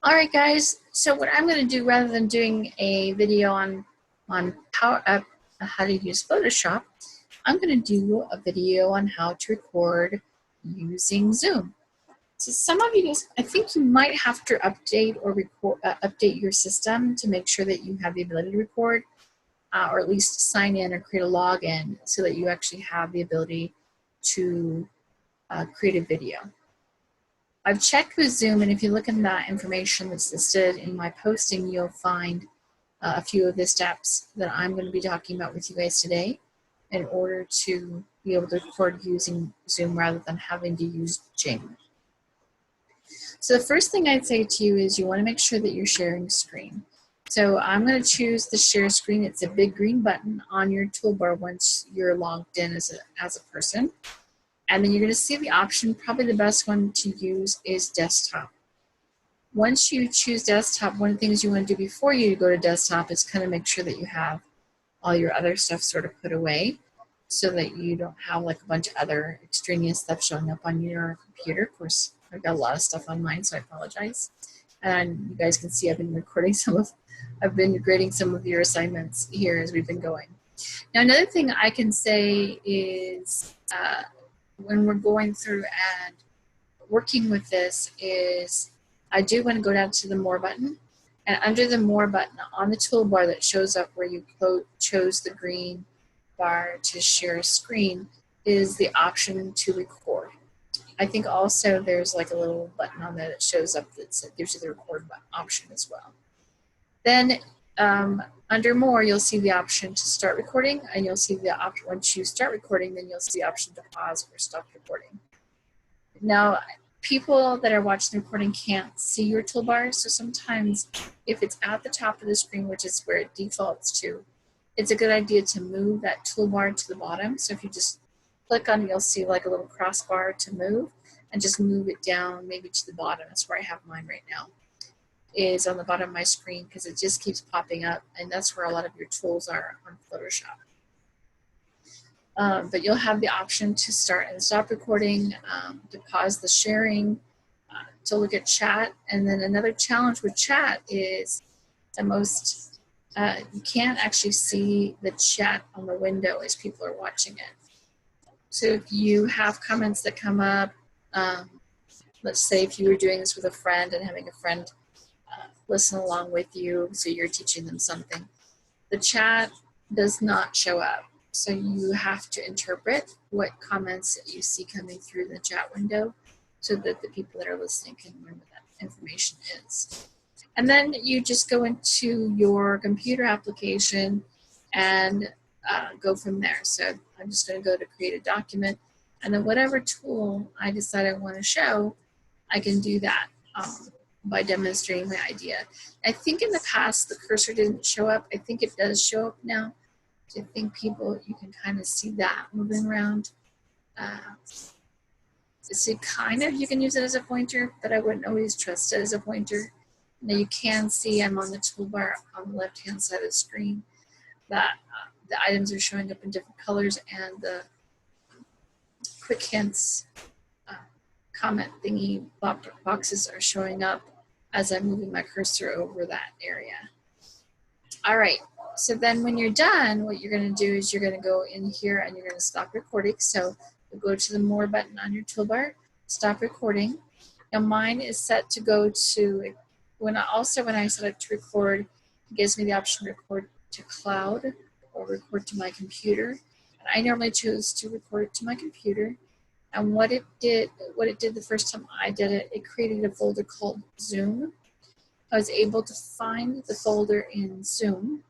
All right, guys. So what I'm going to do, rather than doing a video on how to use Photoshop, I'm going to do a video on how to record using Zoom. So some of you guys, I think you might have to update or update your system to make sure that you have the ability to record, or at least sign in or create a login so that you actually have the ability to create a video. I've checked with Zoom, and if you look in that information that's listed in my posting, you'll find a few of the steps that I'm going to be talking about with you guys today in order to be able to record using Zoom rather than having to use Jing. So the first thing I'd say to you is you want to make sure that you're sharing screen. So I'm going to choose the share screen. It's a big green button on your toolbar once you're logged in as a person. And then you're going to see the option. Probably the best one to use is desktop. Once you choose desktop, one of the things you want to do before you go to desktop is kind of make sure that you have all your other stuff sort of put away so that you don't have like a bunch of other extraneous stuff showing up on your computer. Of course, I've got a lot of stuff on mine, so I apologize. And you guys can see I've been grading some of your assignments here as we've been going. Now, another thing I can say is when we're going through and working with this is I do want to go down to the More button, and under the More button on the toolbar that shows up where you chose the green bar to share a screen is the option to record. I think also there's like a little button on there that shows up that gives you the record option as well. Then under More, you'll see the option to start recording, and you'll see the option, once you start recording, then you'll see the option to pause or stop recording. Now, people that are watching the recording can't see your toolbar, so sometimes if it's at the top of the screen, which is where it defaults to, it's a good idea to move that toolbar to the bottom. So if you just click on it, you'll see like a little crossbar to move, and just move it down maybe to the bottom. That's where I have mine right now, is on the bottom of my screen, because it just keeps popping up, and that's where a lot of your tools are on Photoshop. But you'll have the option to start and stop recording, to pause the sharing, to look at chat. And then another challenge with chat is you can't actually see the chat on the window as people are watching it. So if you have comments that come up, let's say if you were doing this with a friend and having a friend listen along with you, so you're teaching them something, the chat does not show up. So you have to interpret what comments that you see coming through the chat window so that the people that are listening can learn what that information is. And then you just go into your computer application and go from there. So I'm just going to go to create a document, and then whatever tool I decide I want to show, I can do that by demonstrating my idea. I think in the past the cursor didn't show up. I think it does show up now. I think you can kind of see that moving around. So kind of you can use it as a pointer, but I wouldn't always trust it as a pointer. Now you can see I'm on the toolbar on the left-hand side of the screen that the items are showing up in different colors, and the quick hints comment thingy boxes are showing up as I'm moving my cursor over that area. All right, so then when you're done, what you're going to do is you're going to go in here and you're going to stop recording. So you'll go to the More button on your toolbar, stop recording. Now mine is set to go to, when I set it to record, it gives me the option to record to cloud or record to my computer. And I normally choose to record to my computer. And what it did the first time I did it, it created a folder called Zoom. I was able to find the folder in Zoom.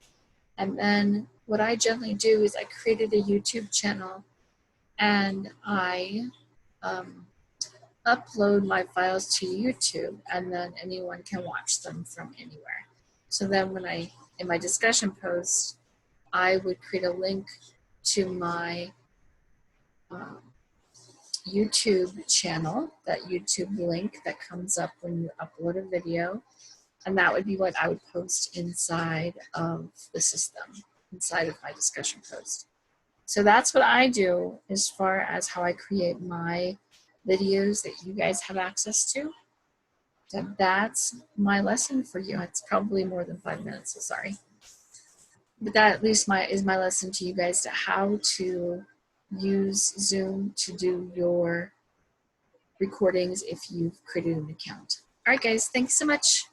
And then what I generally do is I created a YouTube channel, and I upload my files to YouTube, and then anyone can watch them from anywhere. So then in my discussion post, I would create a link to my YouTube channel, that YouTube link that comes up when you upload a video, and that would be what I would post inside of the system, inside of my discussion post. So that's what I do as far as how I create my videos that you guys have access to. So that's my lesson for you. It's probably more than 5 minutes, so sorry. But that at least is my lesson to you guys to how to use Zoom to do your recordings if you've created an account. All right, guys, thanks so much.